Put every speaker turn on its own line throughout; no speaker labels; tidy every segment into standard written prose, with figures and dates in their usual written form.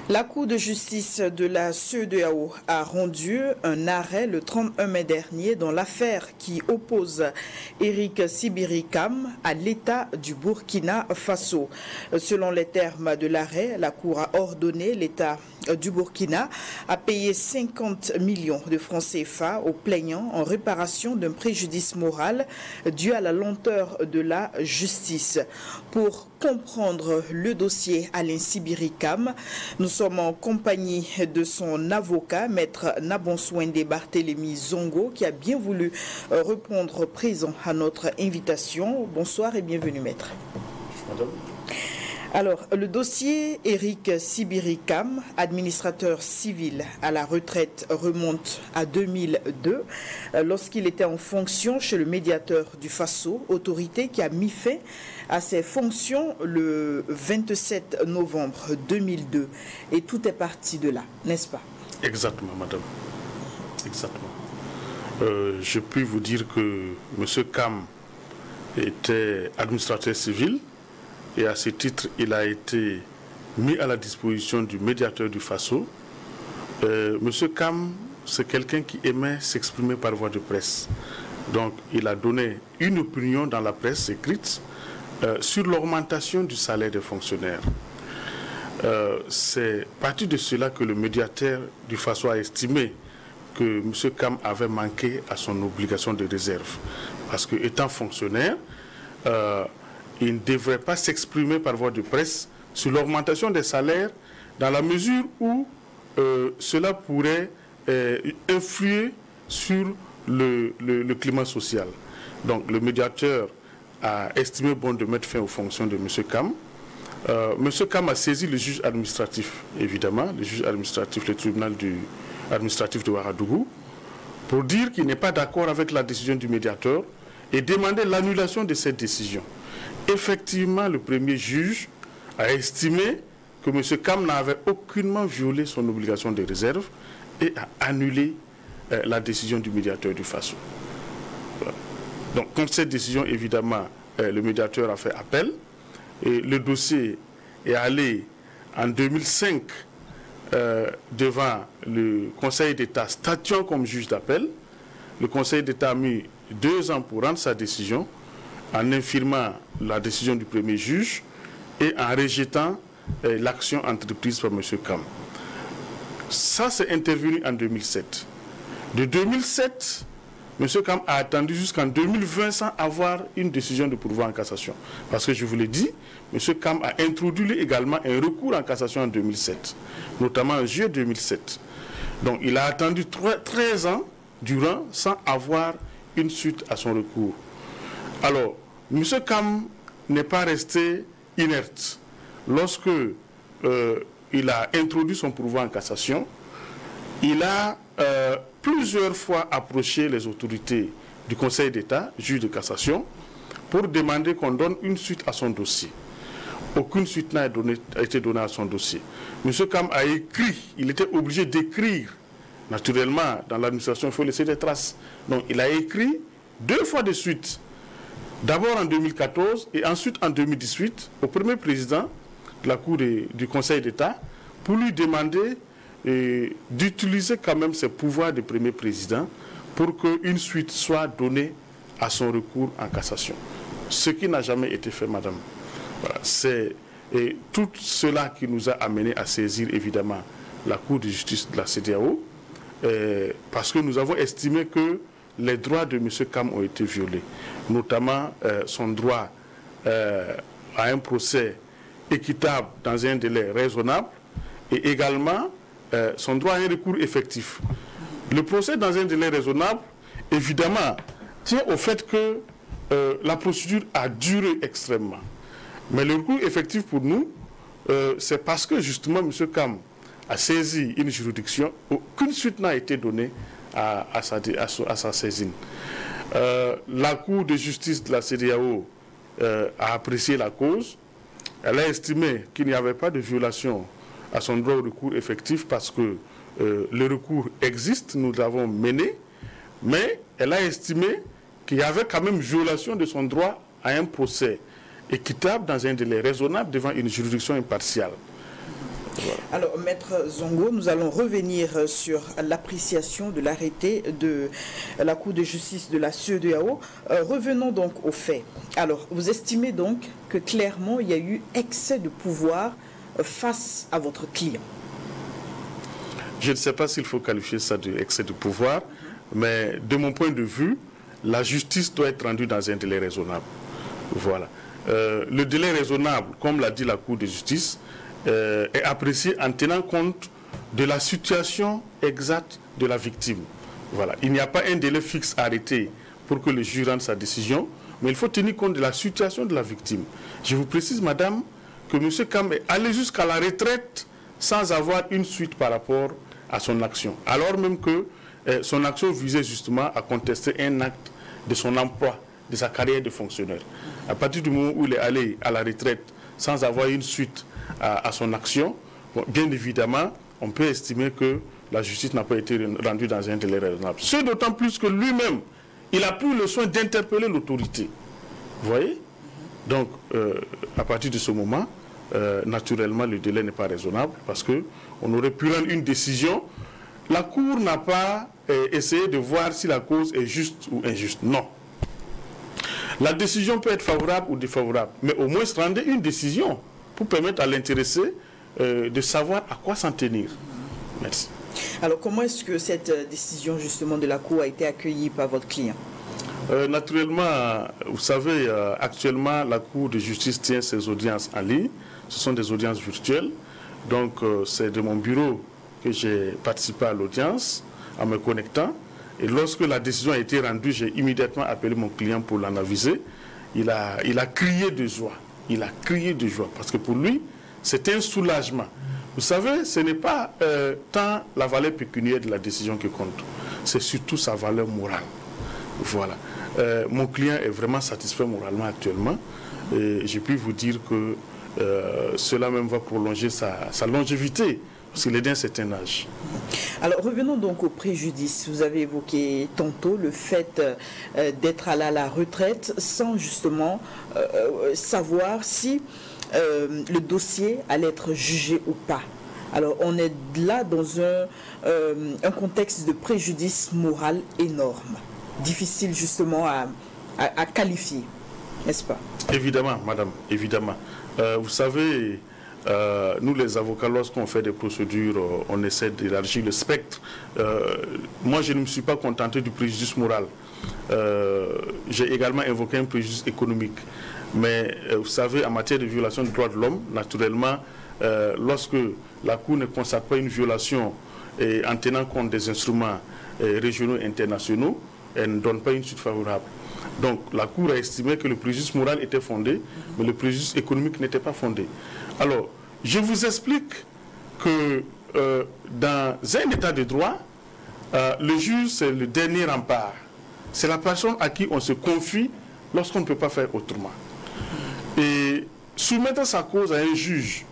La Cour de justice de la CEDEAO a rendu un arrêt le 31 mai dernier dans l'affaire qui oppose Eric Sibiri-Kam à l'État du Burkina Faso. Selon les termes de l'arrêt, la Cour a ordonné l'État du Burkina à payer 50 millions de francs CFA aux plaignants en réparation d'un préjudice moral dû à la lenteur de la justice. Pour comprendre le dossier Alain Sibiri-Kam, nous sommes en compagnie de son avocat, maître Nabonswende Barthélémy Zongo, qui a bien voulu répondre présent à notre invitation. Bonsoir et bienvenue, maître.
Madame.
Alors, le dossier Eric Sibiri-Kam, administrateur civil à la retraite, remonte à 2002, lorsqu'il était en fonction chez le médiateur du Faso, autorité qui a mis fin à ses fonctions le 27 novembre 2002. Et tout est parti de là, n'est-ce pas?
Exactement, madame. Exactement. Je puis vous dire que M. Kam était administrateur civil et à ce titre, il a été mis à la disposition du médiateur du Faso. M. Kam, c'est quelqu'un qui aimait s'exprimer par voie de presse. Donc, il a donné une opinion dans la presse écrite sur l'augmentation du salaire des fonctionnaires. C'est à partir de cela que le médiateur du Faso a estimé que M. Kam avait manqué à son obligation de réserve. Parce que, étant fonctionnaire, il ne devrait pas s'exprimer par voie de presse sur l'augmentation des salaires dans la mesure où cela pourrait influer sur le climat social. Donc le médiateur a estimé bon de mettre fin aux fonctions de M. Kam. M. Kam a saisi le juge administratif, évidemment, le juge administratif, le tribunal administratif de Ouagadougou, pour dire qu'il n'est pas d'accord avec la décision du médiateur et demander l'annulation de cette décision. Effectivement, le premier juge a estimé que M. Kam n'avait aucunement violé son obligation de réserve et a annulé la décision du médiateur du Faso. Voilà. Donc, contre cette décision, évidemment, le médiateur a fait appel et le dossier est allé en 2005 devant le Conseil d'État statuant comme juge d'appel. Le Conseil d'État a mis 2 ans pour rendre sa décision, en infirmant la décision du premier juge et en rejetant l'action entreprise par M. Kam. Ça, c'est intervenu en 2007. De 2007, M. Kam a attendu jusqu'en 2020 sans avoir une décision de pourvoi en cassation. Parce que je vous l'ai dit, M. Kam a introduit également un recours en cassation en 2007, notamment en juillet 2007. Donc, il a attendu 13 ans durant sans avoir une suite à son recours. Alors, M. Kam n'est pas resté inerte. Lorsque il a introduit son pourvoi en cassation, il a plusieurs fois approché les autorités du Conseil d'État, juge de cassation, pour demander qu'on donne une suite à son dossier. Aucune suite n'a été donnée à son dossier. M. Kam a écrit, il était obligé d'écrire. Naturellement, dans l'administration, il faut laisser des traces. Donc, il a écrit 2 fois de suite. D'abord en 2014 et ensuite en 2018 au premier président de la Cour du Conseil d'État pour lui demander d'utiliser quand même ses pouvoirs de premier président pour qu'une suite soit donnée à son recours en cassation. Ce qui n'a jamais été fait, madame. Voilà, c'est tout cela qui nous a amené à saisir évidemment la Cour de justice de la CEDEAO parce que nous avons estimé que les droits de M. Kam ont été violés, notamment son droit à un procès équitable dans un délai raisonnable et également son droit à un recours effectif. Le procès dans un délai raisonnable, évidemment, tient au fait que la procédure a duré extrêmement. Mais le recours effectif pour nous, c'est parce que justement M. Kam a saisi une juridiction, aucune suite n'a été donnée à sa saisine. La Cour de justice de la CEDEAO a apprécié la cause. Elle a estimé qu'il n'y avait pas de violation à son droit au recours effectif parce que le recours existe, nous l'avons mené, mais elle a estimé qu'il y avait quand même violation de son droit à un procès équitable dans un délai raisonnable devant une juridiction impartiale. Voilà.
Alors, Maître Zongo, nous allons revenir sur l'appréciation de l'arrêté de la Cour de justice de la CEDEAO. Revenons donc aux faits. Alors, vous estimez donc que clairement, il y a eu excès de pouvoir face à votre client?
Je ne sais pas s'il faut qualifier ça d'excès de pouvoir, mais de mon point de vue, la justice doit être rendue dans un délai raisonnable. Voilà. Le délai raisonnable, comme l'a dit la Cour de justice, est apprécié en tenant compte de la situation exacte de la victime. Voilà. Il n'y a pas un délai fixe arrêté pour que le juge rende sa décision, mais il faut tenir compte de la situation de la victime. Je vous précise, madame, que M. Kam est allé jusqu'à la retraite sans avoir une suite par rapport à son action, alors même que son action visait justement à contester un acte de son emploi, de sa carrière de fonctionnaire. À partir du moment où il est allé à la retraite sans avoir une suite à son action, bon, bien évidemment, on peut estimer que la justice n'a pas été rendue dans un délai raisonnable. C'est d'autant plus que lui-même, il a pris le soin d'interpeller l'autorité. Vous voyez? Donc, à partir de ce moment, naturellement, le délai n'est pas raisonnable parce qu'on aurait pu rendre une décision. La Cour n'a pas essayé de voir si la cause est juste ou injuste. Non. La décision peut être favorable ou défavorable, mais au moins rendre une décision pour permettre à l'intéressé de savoir à quoi s'en tenir. Merci.
Alors, comment est-ce que cette décision justement de la Cour a été accueillie par votre client?
Naturellement, vous savez, actuellement, la Cour de justice tient ses audiences en ligne. Ce sont des audiences virtuelles. Donc, c'est de mon bureau que j'ai participé à l'audience en me connectant. Et lorsque la décision a été rendue, j'ai immédiatement appelé mon client pour l'en aviser. Il a crié de joie. Il a crié de joie parce que pour lui, c'est un soulagement. Vous savez, ce n'est pas tant la valeur pécuniaire de la décision qui compte, c'est surtout sa valeur morale. Voilà. Mon client est vraiment satisfait moralement actuellement. Et j'ai pu vous dire que cela même va prolonger sa longévité, parce qu'il est d'un certain âge.
Alors revenons donc au préjudice. Vous avez évoqué tantôt le fait d'être allé à la retraite sans justement savoir si le dossier allait être jugé ou pas. Alors on est là dans un contexte de préjudice moral énorme, difficile justement à qualifier, n'est-ce pas? Évidemment,
madame, évidemment. Vous savez, nous les avocats, lorsqu'on fait des procédures, on essaie d'élargir le spectre. Moi, je ne me suis pas contenté du préjudice moral. J'ai également évoqué un préjudice économique. Mais vous savez, en matière de violation des droits de l'homme, naturellement, lorsque la Cour ne constate pas une violation et en tenant compte des instruments régionaux et internationaux, elle ne donne pas une suite favorable. Donc la Cour a estimé que le préjudice moral était fondé, mais le préjudice économique n'était pas fondé. Alors, je vous explique que dans un état de droit, le juge, c'est le dernier rempart. C'est la personne à qui on se confie lorsqu'on ne peut pas faire autrement. Et soumettre sa cause à un juge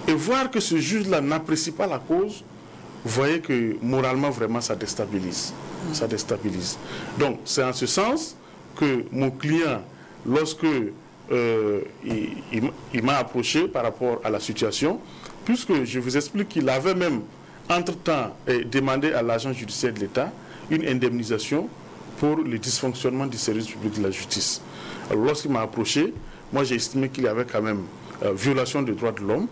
et voir que ce juge-là n'apprécie pas la cause, vous voyez que moralement, vraiment, ça déstabilise. Ça déstabilise. Donc, c'est en ce sens que mon client, lorsque il m'a approché par rapport à la situation, puisque je vous explique qu'il avait même, entre-temps, demandé à l'agent judiciaire de l'État une indemnisation pour le dysfonctionnement du service public de la justice. Alors, lorsqu'il m'a approché, moi, j'ai estimé qu'il y avait quand même violation des droits de l'homme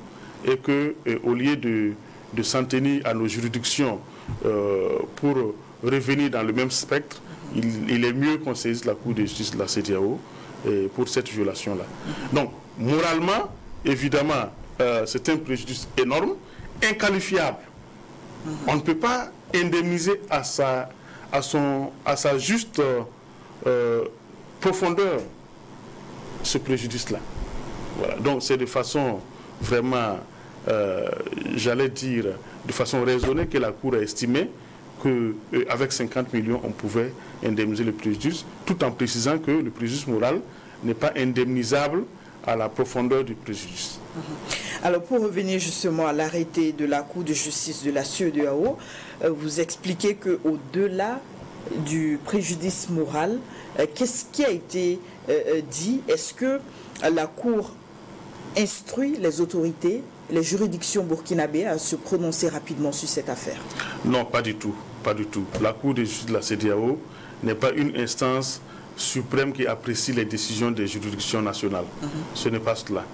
et qu'au lieu de s'en tenir à nos juridictions pour revenir dans le même spectre, il est mieux qu'on saisisse la Cour de justice de la CEDEAO pour cette violation-là. Donc, moralement, évidemment, c'est un préjudice énorme, inqualifiable. On ne peut pas indemniser à sa juste profondeur ce préjudice-là. Voilà. Donc, c'est de façon vraiment, j'allais dire, de façon raisonnée que la Cour a estimé qu'avec 50 millions, on pouvait indemniser le préjudice, tout en précisant que le préjudice moral n'est pas indemnisable à la profondeur du préjudice.
Alors, pour revenir justement à l'arrêté de la Cour de justice de la CEDEAO, vous expliquez qu'au-delà du préjudice moral, qu'est-ce qui a été dit? Est-ce que la Cour instruit les autorités, les juridictions burkinabées à se prononcer rapidement sur cette affaire?
Non, pas du tout. Pas du tout. La Cour de justice de la CEDEAO n'est pas une instance suprême qui apprécie les décisions des juridictions nationales. Ce n'est pas cela.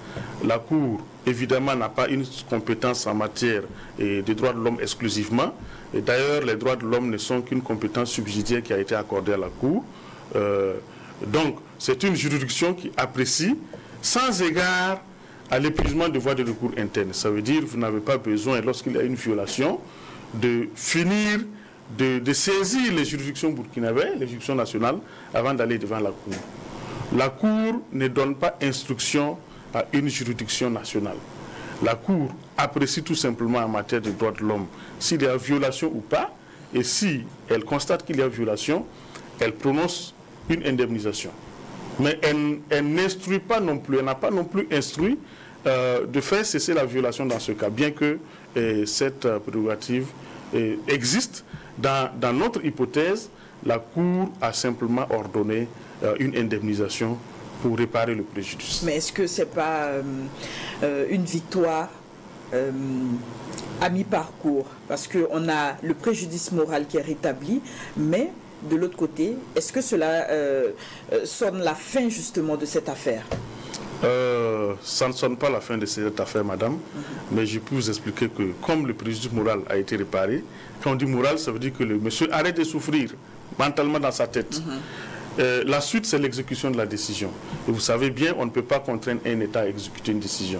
La Cour, évidemment, n'a pas une compétence en matière de droits de l'homme exclusivement. Et d'ailleurs, les droits de l'homme ne sont qu'une compétence subsidiaire qui a été accordée à la Cour. Donc, c'est une juridiction qui apprécie, sans égard à l'épuisement de voies de recours internes. Ça veut dire que vous n'avez pas besoin, lorsqu'il y a une violation, de finir de saisir les juridictions burkinabées, les juridictions nationales, avant d'aller devant la Cour. La Cour ne donne pas instruction à une juridiction nationale. La Cour apprécie tout simplement en matière de droits de l'homme s'il y a violation ou pas, et si elle constate qu'il y a violation, elle prononce une indemnisation. Mais elle n'instruit pas non plus, elle n'a pas non plus instruit de faire cesser la violation dans ce cas, bien que cette prérogative existe. Dans notre hypothèse, la Cour a simplement ordonné une indemnisation pour réparer le préjudice.
Mais est-ce que ce n'est pas une victoire à mi-parcours? Parce qu'on a le préjudice moral qui est rétabli, mais de l'autre côté, est-ce que cela sonne la fin justement de cette affaire?
Ça ne sonne pas la fin de cette affaire, madame, mais je peux vous expliquer que comme le préjudice moral a été réparé, quand on dit moral, ça veut dire que le monsieur arrête de souffrir mentalement dans sa tête. La suite, c'est l'exécution de la décision. Et vous savez bien, on ne peut pas contraindre un État à exécuter une décision.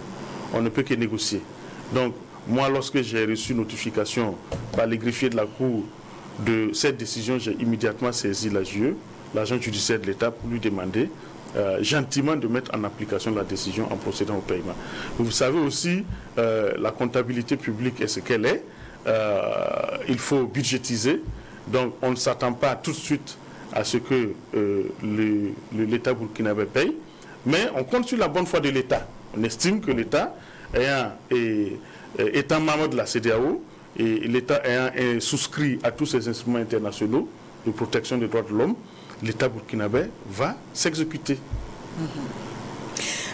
On ne peut que négocier. Donc, moi, lorsque j'ai reçu notification par les greffiers de la Cour de cette décision, j'ai immédiatement saisi l'AJE, l'agent judiciaire de l'État, pour lui demander gentiment de mettre en application la décision en procédant au paiement. Vous savez aussi, la comptabilité publique est ce qu'elle est. Il faut budgétiser. Donc, on ne s'attend pas tout de suite à ce que l'État burkinabé paye, mais on compte sur la bonne foi de l'État. On estime que l'État, étant membre de la CEDEAO, et l'État ayant souscrit à tous ces instruments internationaux de protection des droits de l'homme, l'État burkinabé va s'exécuter.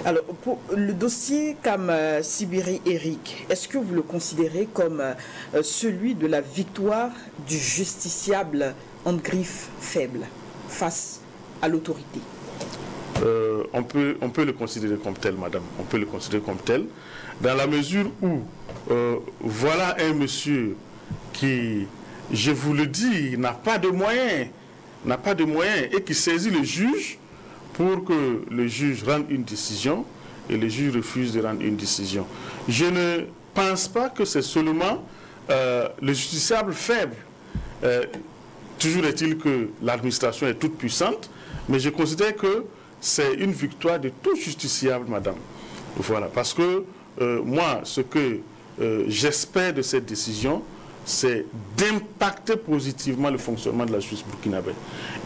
Alors, pour le dossier Kam Sibiri Eric, est-ce que vous le considérez comme celui de la victoire du justiciable en griffe faible face à l'autorité?
On peut le considérer comme tel, madame. On peut le considérer comme tel, dans la mesure où voilà un monsieur qui, je vous le dis, n'a pas de moyens, et qui saisit le juge pour que le juge rende une décision, et le juge refuse de rendre une décision. Je ne pense pas que c'est seulement le justiciable faible. Toujours est-il que l'administration est toute puissante, mais je considère que c'est une victoire de tout justiciable, madame. Voilà, parce que moi, ce que j'espère de cette décision, c'est d'impacter positivement le fonctionnement de la justice burkinabé.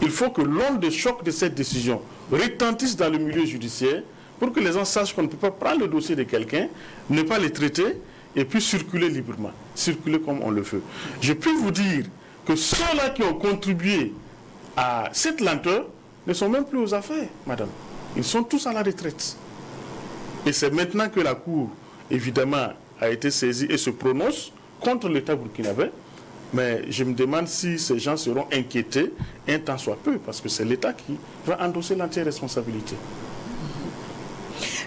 Il faut que l'onde de choc de cette décision retentisse dans le milieu judiciaire pour que les gens sachent qu'on ne peut pas prendre le dossier de quelqu'un, ne pas le traiter et puis circuler librement, circuler comme on le veut. Je peux vous dire que ceux-là qui ont contribué à cette lenteur ne sont même plus aux affaires, madame. Ils sont tous à la retraite. Et c'est maintenant que la Cour, évidemment, a été saisie et se prononce contre l'État burkinabé. Mais je me demande si ces gens seront inquiétés un tant soit peu, parce que c'est l'État qui va endosser l'entière responsabilité.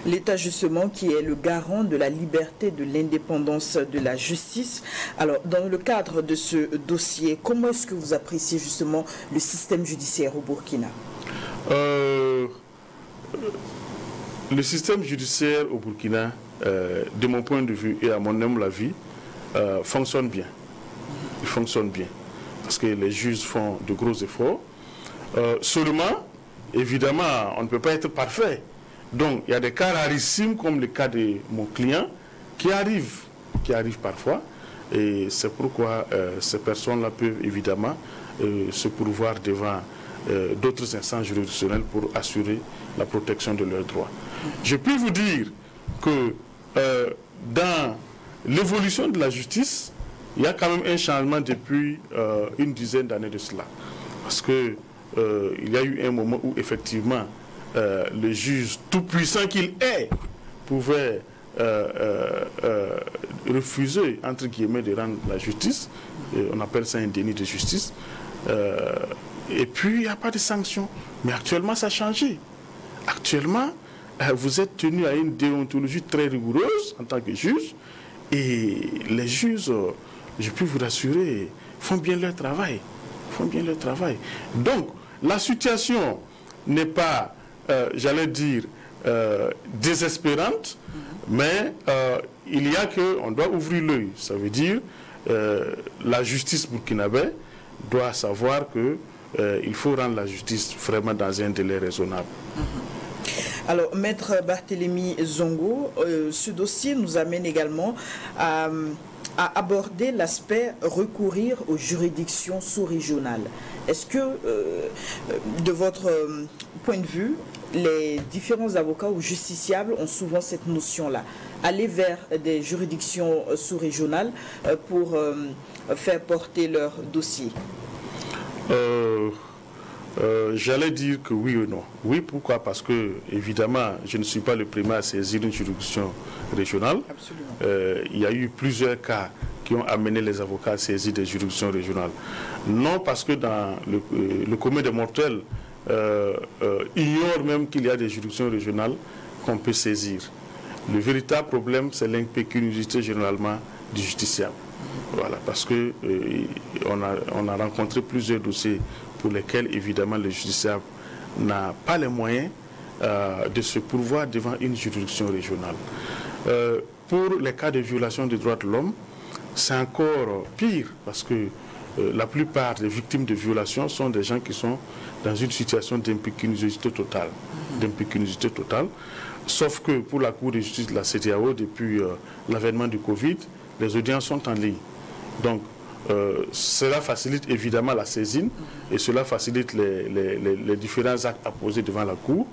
L'État, justement, qui est le garant de la liberté, de l'indépendance de la justice. Alors, dans le cadre de ce dossier, comment est-ce que vous appréciez, justement, le système judiciaire au Burkina?
Le système judiciaire au Burkina, de mon point de vue et à mon humble avis, fonctionne bien. Il fonctionne bien. Parce que les juges font de gros efforts. Seulement, évidemment, on ne peut pas être parfait. Donc, il y a des cas rarissimes, comme le cas de mon client, qui arrivent parfois. Et c'est pourquoi ces personnes-là peuvent évidemment se pourvoir devant d'autres instances juridictionnelles pour assurer la protection de leurs droits. Je peux vous dire que dans l'évolution de la justice, il y a quand même un changement depuis une dizaine d'années de cela. Parce que il y a eu un moment où effectivement le juge tout puissant qu'il est pouvait refuser, entre guillemets, de rendre la justice. On appelle ça un déni de justice. Et puis, il n'y a pas de sanction. Mais actuellement, ça a changé. Actuellement, vous êtes tenu à une déontologie très rigoureuse en tant que juge. Et les juges, je peux vous rassurer, font bien leur travail. Donc, la situation n'est pas, j'allais dire, désespérante, mais il y a qu'on doit ouvrir l'œil. Ça veut dire la justice burkinabé doit savoir qu'il faut rendre la justice vraiment dans un délai raisonnable.
Alors, Maître Barthélémy Zongo, ce dossier nous amène également à aborder l'aspect recourir aux juridictions sous-régionales. Est-ce que, de votre point de vue, les différents avocats ou justiciables ont souvent cette notion-là, aller vers des juridictions sous-régionales pour faire porter leur dossier?
J'allais dire que oui ou non. Oui, pourquoi? Parce que, évidemment, je ne suis pas le premier à saisir une juridiction régionale.
Absolument.
Il y a eu plusieurs cas qui ont amené les avocats à saisir des juridictions régionales. Non parce que dans le commun des mortels ignore même qu'il y a des juridictions régionales qu'on peut saisir. Le véritable problème, c'est l'impécuniosité généralement du justiciable. Voilà, parce que on a rencontré plusieurs dossiers pour lesquels, évidemment, le justiciable n'a pas les moyens de se pourvoir devant une juridiction régionale. Pour les cas de violation des droits de l'homme, c'est encore pire, parce que la plupart des victimes de violations sont des gens qui sont dans une situation d'impécuniosité totale. Sauf que pour la Cour de justice de la CEDEAO, depuis l'avènement du Covid, les audiences sont en ligne. Donc, cela facilite évidemment la saisine et cela facilite les différents actes à poser devant la Cour,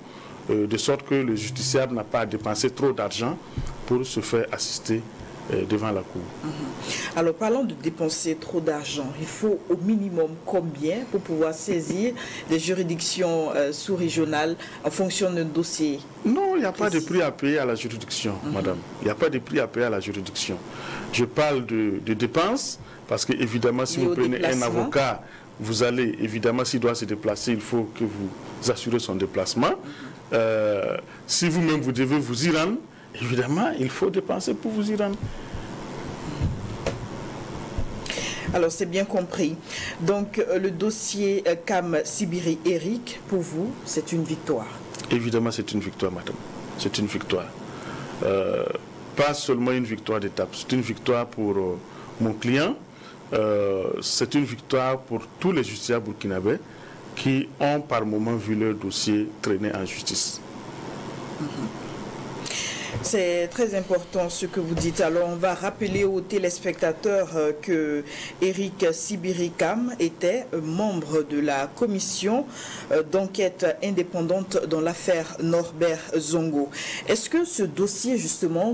de sorte que le justiciable n'a pas à dépenser trop d'argent pour se faire assister devant la Cour.
Alors, parlons de dépenser trop d'argent. Il faut au minimum combien pour pouvoir saisir des juridictions sous-régionales en fonction d'un dossier?
Non, il n'y a pas de prix à payer à la juridiction, madame. Il n'y a pas de prix à payer à la juridiction. Je parle de dépenses, parce que, évidemment, si vous prenez un avocat, vous allez, évidemment, s'il doit se déplacer, il faut que vous assurez son déplacement. Si vous-même, vous devez vous y rendre, évidemment, il faut dépenser pour vous y rendre.
Alors, c'est bien compris. Donc, le dossier Kam Sibiri Eric, pour vous, c'est une victoire?
Évidemment, c'est une victoire, madame. C'est une victoire. Pas seulement une victoire d'étape, c'est une victoire pour mon client. C'est une victoire pour tous les justiciables burkinabés qui ont par moment vu leur dossier traîner en justice.
C'est très important ce que vous dites. Alors, on va rappeler aux téléspectateurs que Eric Sibiri Kam était membre de la commission d'enquête indépendante dans l'affaire Norbert Zongo. Est-ce que ce dossier, justement,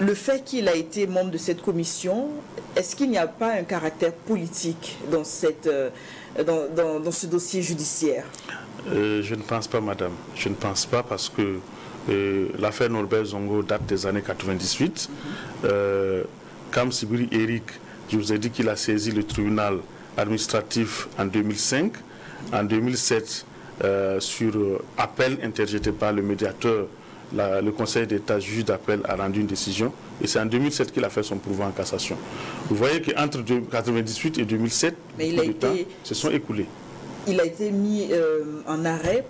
le fait qu'il a été membre de cette commission, est-ce qu'il n'y a pas un caractère politique dans ce dossier judiciaire?
Je ne pense pas, madame. Je ne pense pas, parce que l'affaire Norbert Zongo date des années 98. Kam Sibiri Eric, je vous ai dit qu'il a saisi le tribunal administratif en 2005. En 2007, sur appel interjeté par le médiateur, le Conseil d'État, juge d'appel, a rendu une décision. Et c'est en 2007 qu'il a fait son pourvoi en cassation. Vous voyez qu'entre 1998 et 2007, beaucoup de temps se sont écoulés.
Il a été mis en arrêt.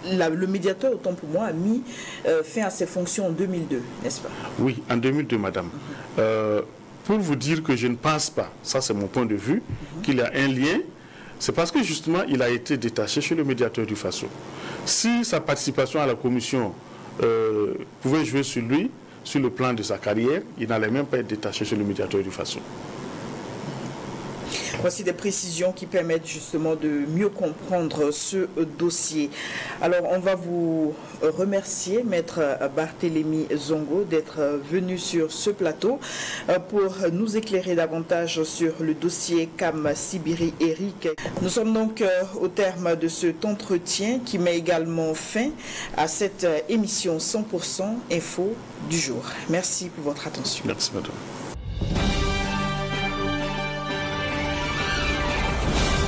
Le médiateur, autant pour moi, a mis fin à ses fonctions en 2002, n'est-ce pas?
Oui, en 2002, madame. Pour vous dire que je ne pense pas, ça c'est mon point de vue, qu'il y a un lien, c'est parce que justement, il a été détaché chez le médiateur du Faso. Si sa participation à la commission pouvait jouer sur lui, sur le plan de sa carrière, il n'allait même pas être détaché chez le médiateur du Faso.
Voici des précisions qui permettent justement de mieux comprendre ce dossier. Alors, on va vous remercier, Maître Barthélémy Zongo, d'être venu sur ce plateau pour nous éclairer davantage sur le dossier Cam Sibiri Eric. Nous sommes donc au terme de cet entretien qui met également fin à cette émission 100% Info du jour. Merci pour votre attention.
Merci, madame.